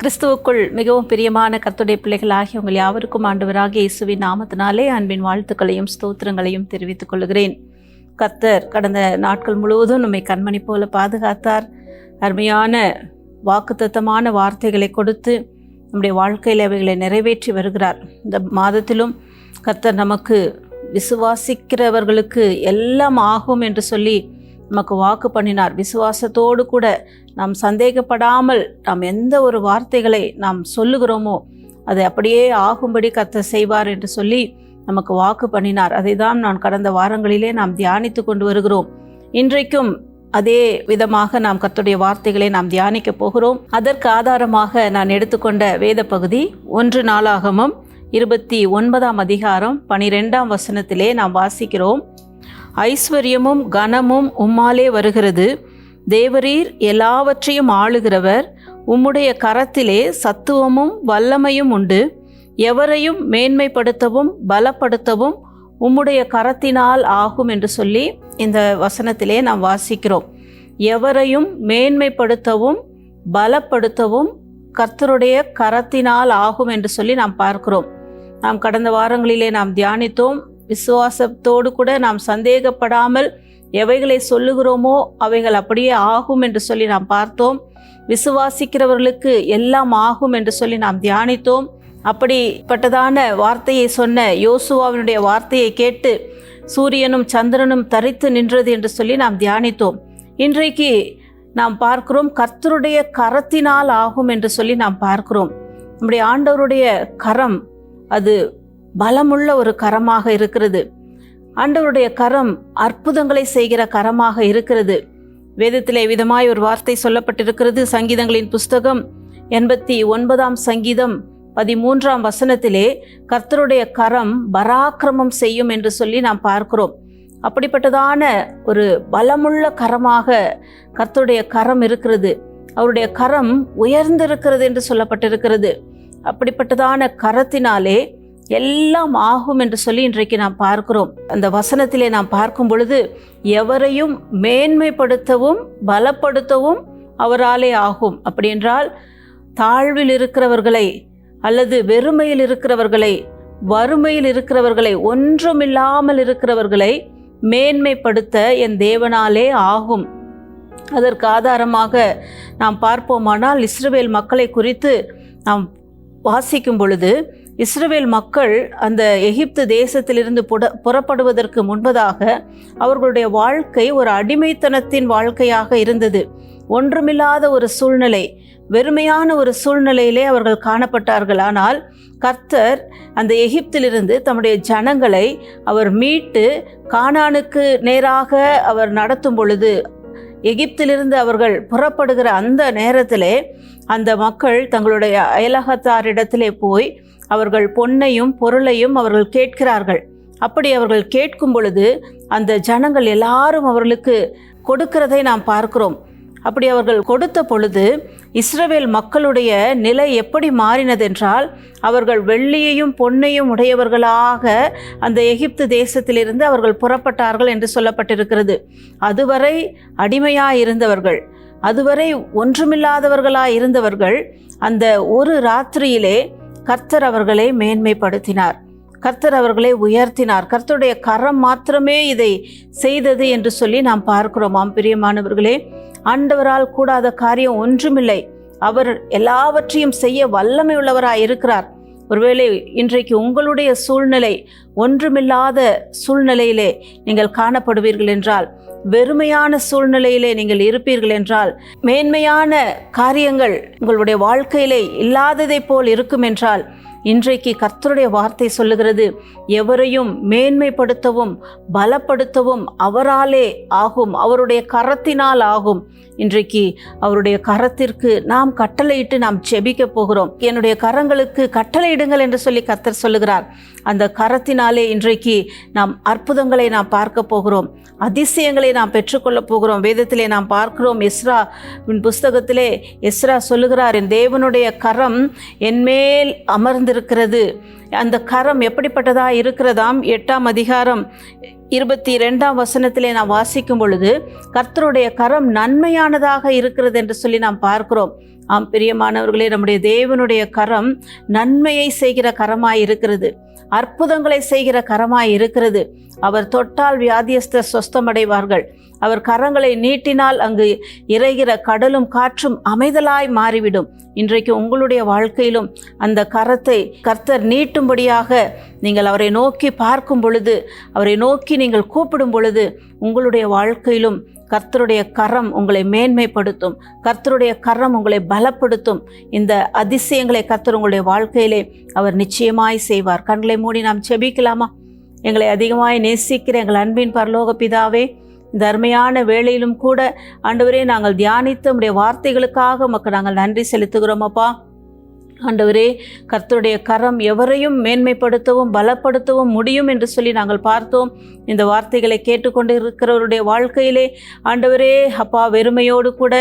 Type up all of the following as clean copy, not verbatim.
கிறிஸ்துவுக்குள் மிகவும் பிரியமான கர்த்தருடைய பிள்ளைகளாகிய உங்கள் யாவருக்கும் ஆண்டவராகிய இயேசுவின் நாமத்தினாலே அன்பின் வாழ்த்துக்களையும் ஸ்தோத்திரங்களையும் தெரிவித்துக் கொள்கிறேன். கர்த்தர் கடந்த நாட்கள் முழுவதும் நம்மை கண்மணி போல பாதுகாத்தார். அருமையான வாக்குத்தத்தமான வார்த்தைகளை கொடுத்து நம்முடைய வாழ்க்கையில் அவைகளை நிறைவேற்றி வருகிறார். இந்த மாதத்திலும் கர்த்தர் நமக்கு விசுவாசிக்கிறவர்களுக்கு எல்லாம் ஆகும் என்று சொல்லி நமக்கு வாக்கு பண்ணினார். விசுவாசத்தோடு கூட நாம் சந்தேகப்படாமல் நாம் எந்த ஒரு வார்த்தைகளை நாம் சொல்லுகிறோமோ அதை அப்படியே ஆகும்படி கர்த்தர் செய்வார் என்று சொல்லி நமக்கு வாக்கு பண்ணினார். அதை தான் நான் கடந்த வாரங்களிலே நாம் தியானித்து கொண்டு வருகிறோம். இன்றைக்கும் அதே விதமாக நாம் கர்த்தருடைய வார்த்தைகளை நாம் தியானிக்க போகிறோம். அதற்கு ஆதாரமாக நான் எடுத்துக்கொண்ட வேத பகுதி 1 நாளாகமம் 29ஆம் அதிகாரம் 12ஆம் வசனத்திலே நாம் வாசிக்கிறோம். ஐஸ்வர்யமும் கனமும் உம்மாலே வருகிறது, தேவரீர் எல்லாவற்றையும் ஆளுகிறவர், உம்முடைய கரத்திலே சத்துவமும் வல்லமையும் உண்டு, எவரையும் மேன்மைப்படுத்தவும் பலப்படுத்தவும் உம்முடைய கரத்தினால் ஆகும் என்று சொல்லி இந்த வசனத்திலே நாம் வாசிக்கிறோம். எவரையும் மேன்மைப்படுத்தவும் பலப்படுத்தவும் கர்த்தருடைய கரத்தினால் ஆகும் என்று சொல்லி நாம் பார்க்கிறோம். நாம் கடந்த வாரங்களிலே நாம் தியானித்தோம். விசுவாசத்தோடு கூட நாம் சந்தேகப்படாமல் எவைகளை சொல்லுகிறோமோ அவைகள் அப்படியே ஆகும் என்று சொல்லி நாம் பார்த்தோம். விசுவாசிக்கிறவர்களுக்கு எல்லாம் ஆகும் என்று சொல்லி நாம் தியானித்தோம். அப்படிப்பட்டதான வார்த்தையை சொன்ன யோசுவாவினுடைய வார்த்தையை கேட்டு சூரியனும் சந்திரனும் தரித்து நின்றது என்று சொல்லி நாம் தியானித்தோம். இன்றைக்கு நாம் பார்க்கிறோம் கர்த்தருடைய கரத்தினால் ஆகும் என்று சொல்லி நாம் பார்க்கிறோம். நம்முடைய ஆண்டவருடைய கரம் அது பலமுள்ள ஒரு கரமாக இருக்கிறது. ஆண்டவருடைய கரம் அற்புதங்களை செய்கிற கரமாக இருக்கிறது. வேதத்திலே விதமாய் ஒரு வார்த்தை சொல்லப்பட்டிருக்கிறது. சங்கீதங்களின் புஸ்தகம் 89ஆம் சங்கீதம் 13ஆம் வசனத்திலே கர்த்தருடைய கரம் பராக்கிரமம் செய்யும் என்று சொல்லி நாம் பார்க்கிறோம். அப்படிப்பட்டதான ஒரு பலமுள்ள கரமாக கர்த்தருடைய கரம் இருக்கிறது. அவருடைய கரம் உயர்ந்திருக்கிறது என்று சொல்லப்பட்டிருக்கிறது. அப்படிப்பட்டதான கரத்தினாலே எல்லாம் ஆகும் என்று சொல்லி இன்றைக்கு நாம் பார்க்கிறோம். அந்த வசனத்திலே நாம் பார்க்கும் பொழுது எவரையும் மேன்மைப்படுத்தவும் பலப்படுத்தவும் அவராலே ஆகும். அப்படி என்றால் தாழ்வில் இருக்கிறவர்களை அல்லது வெறுமையில் இருக்கிறவர்களை, வறுமையில் இருக்கிறவர்களை, ஒன்றுமில்லாமல் இருக்கிறவர்களை மேன்மைப்படுத்த என் தேவனாலே ஆகும். அதற்கு ஆதாரமாக நாம் பார்ப்போமானால் இஸ்ரவேல் மக்களை குறித்து நாம் வாசிக்கும் பொழுது இஸ்ரவேல் மக்கள் அந்த எகிப்து தேசத்திலிருந்து புறப்படுவதற்கு முன்பதாக அவர்களுடைய வாழ்க்கை ஒரு அடிமைத்தனத்தின் வாழ்க்கையாக இருந்தது. ஒன்றுமில்லாத ஒரு சூழ்நிலை, வெறுமையான ஒரு சூழ்நிலையிலே அவர்கள் காணப்பட்டார்கள். ஆனால் கர்த்தர் அந்த எகிப்திலிருந்து தம்முடைய ஜனங்களை அவர் மீட்டு கானானுக்கு நேராக அவர் நடத்தும் பொழுது, எகிப்திலிருந்து அவர்கள் புறப்படுகிற அந்த நேரத்திலே அந்த மக்கள் தங்களுடைய அயலகத்தாரிடத்திலே போய் அவர்கள் பொன்னையும் பொருளையும் அவர்கள் கேட்கிறார்கள். அப்படி அவர்கள் கேட்கும் பொழுது அந்த ஜனங்கள் எல்லாரும் அவர்களுக்கு கொடுக்கிறதை நாம் பார்க்கிறோம். அப்படி அவர்கள் கொடுத்த பொழுது இஸ்ரவேல் மக்களுடைய நிலை எப்படி மாறினதென்றால் அவர்கள் வெள்ளியையும் பொன்னையும் உடையவர்களாக அந்த எகிப்து தேசத்திலிருந்து அவர்கள் புறப்பட்டார்கள் என்று சொல்லப்பட்டிருக்கிறது. அதுவரை அடிமையாயிருந்தவர்கள், அதுவரை ஒன்றுமில்லாதவர்களாய் இருந்தவர்கள் அந்த ஒரு ராத்திரியிலே கர்த்தர் அவர்களை மேன்மைப்படுத்தினார், கர்த்தர் அவர்களை உயர்த்தினார். கர்த்தருடைய கரம் மாத்திரமே இதை செய்தது என்று சொல்லி நாம் பார்க்கிறோம். பிரியமானவர்களே, ஆண்டவரால் கூடாத காரியம் ஒன்றுமில்லை. அவர் எல்லாவற்றையும் செய்ய வல்லமை உள்ளவராய் இருக்கிறார். ஒருவேளை இன்றைக்கு உங்களுடைய சூழ்நிலை ஒன்றுமில்லாத சூழ்நிலையிலே நீங்கள் காணப்படுவீர்கள் என்றால், வெறுமையான சூழ்நிலையிலே நீங்கள் இருப்பீர்கள் என்றால், மேன்மையான காரியங்கள் உங்களுடைய வாழ்க்கையிலே இல்லாததை போல் இருக்கும் என்றால், இன்றைக்கு கர்த்தருடைய வார்த்தை சொல்லுகிறது எவரையும் மேன்மைப்படுத்தவும் பலப்படுத்தவும் அவராலே ஆகும், அவருடைய கரத்தினால் ஆகும். இன்றைக்கு அவருடைய கரத்திற்கு நாம் கட்டளையிட்டு நாம் ஜெபிக்க போகிறோம். என்னுடைய கரங்களுக்கு கட்டளையிடுங்கள் என்று சொல்லி கர்த்தர் சொல்லுகிறார். அந்த கரத்தினாலே இன்றைக்கு நாம் அற்புதங்களை நாம் பார்க்க போகிறோம், அதிசயங்களை நாம் பெற்றுக்கொள்ளப் போகிறோம். வேதத்திலே நாம் பார்க்கிறோம், எஸ்ராவின் புஸ்தகத்திலே எஸ்ரா சொல்லுகிறார், என் தேவனுடைய கரம் என்மேல் அமர்ந்திருக்கிறது. அந்த கரம் எப்படிப்பட்டதா இருக்கிறதாம்? 8ஆம் அதிகாரம் 22ஆம் வசனத்திலே நாம் வாசிக்கும் பொழுது கர்த்தருடைய கரம் நன்மையானதாக இருக்கிறது என்று சொல்லி நாம் பார்க்கிறோம். ஆம் பிரியமானவர்களே, நம்முடைய தேவனுடைய கரம் நன்மையை செய்கிற கரமாய் இருக்கிறது, அற்புதங்களை செய்கிற கரமாய் இருக்கிறது. அவர் தொட்டால் வியாதியஸ்தர் சொஸ்தமடைவார்கள். அவர் கரங்களை நீட்டினால் அங்கு இறைகிற கடலும் காற்றும் அமைதலாய் மாறிவிடும். இன்றைக்கு உங்களுடைய வாழ்க்கையிலும் அந்த கரத்தை கர்த்தர் நீட்டும்படியாக நீங்கள் அவரை நோக்கி பார்க்கும் பொழுது, அவரை நோக்கி நீங்கள் கூப்பிடும் பொழுது, உங்களுடைய வாழ்க்கையிலும் கர்த்தருடைய கரம் உங்களை மேன்மைப்படுத்தும், கர்த்தருடைய கரம் உங்களை பலப்படுத்தும். இந்த அதிசயங்களை கர்த்தர் உங்களுடைய வாழ்க்கையிலே அவர் நிச்சயமாய் செய்வார். கண்களை மூடி நாம் செபிக்கலாமா? எங்களை அதிகமாய் நேசிக்கிற எங்கள் அன்பின் பரலோக பிதாவே, இந்த அருமையான வேளையிலும் கூட ஆண்டவரே, நாங்கள் தியானித்த உம்முடைய வார்த்தைகளுக்காக உமக்கு நாங்கள் நன்றி செலுத்துகிறோம் அப்பா. ஆண்டவரே, கர்த்தருடைய கரம் எவரையும் மேன்மைப்படுத்தவும் பலப்படுத்தவும் முடியும் என்று சொல்லி நாங்கள் பார்த்தோம். இந்த வார்த்தைகளை கேட்டுக்கொண்டு இருக்கிறவருடைய வாழ்க்கையிலே ஆண்டவரே அப்பா, வெறுமையோடு கூட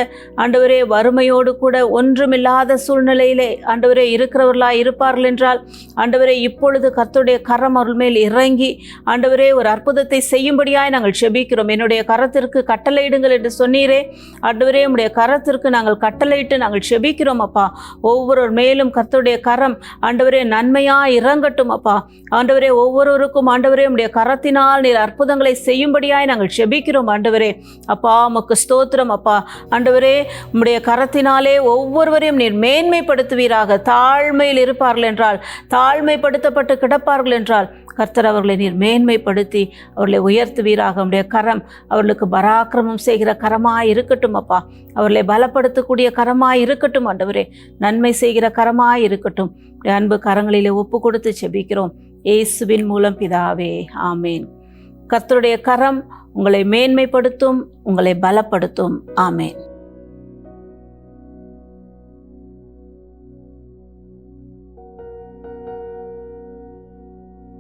ஆண்டவரே, வறுமையோடு கூட ஒன்றுமில்லாத சூழ்நிலையிலே ஆண்டவரே இருக்கிறவர்களாக இருப்பார்கள் என்றால் ஆண்டவரே, இப்பொழுது கர்த்தருடைய கரம் அவர்கள் மேல் இறங்கி ஆண்டவரே ஒரு அற்புதத்தை செய்யும்படியாய் நாங்கள் செபிக்கிறோம். என்னுடைய கரத்திற்கு கட்டளையிடுங்கள் என்று சொன்னீரே ஆண்டவரே, உம்முடைய கரத்திற்கு நாங்கள் கட்டளையிட்டு நாங்கள் செபிக்கிறோம் அப்பா. ஒவ்வொரு மேலும் கர்த்தருடைய கரம் ஆண்டவரே நன்மையாய் இறங்கட்டும் அப்பா. ஆண்டவரே, ஒவ்வொருவருக்கும் ஆண்டவரே உம்முடைய கரத்தினால் நீர் அற்புதங்களை செய்யும்படியாய் நாங்கள் செபிக்கிறோம் ஆண்டவரே. அப்பா, உமக்கு ஸ்தோத்திரம் அப்பா. ஆண்டவரே, உம்முடைய கரத்தினாலே ஒவ்வொருவரையும் நீர் மேன்மைப்படுத்துவீராக. தாழ்மையில் இருப்பார்கள் என்றால், தாழ்மைப்படுத்தப்பட்டு கிடப்பார்கள் என்றால் கர்த்தர் அவர்களை நீர் மேன்மைப்படுத்தி அவர்களை உயர்த்துவீராக. உம்முடைய கரம் அவர்களுக்கு பராக்கிரமம் செய்கிற கரமாய் இருக்கட்டும் அப்பா. அவர்களை பலப்படுத்தக்கூடிய கரமாய் இருக்கட்டும் ஆண்டவரே. நன்மை செய்கிற கரமாய் இருக்கட்டும். அன்பு கரங்களிலே ஒப்பு கொடுத்து செபிக்கிறோம் இயேசுவின் மூலம் பிதாவே, ஆமேன். கர்த்தருடைய கரம் உங்களை மேன்மைப்படுத்தும், உங்களை பலப்படுத்தும். ஆமேன்.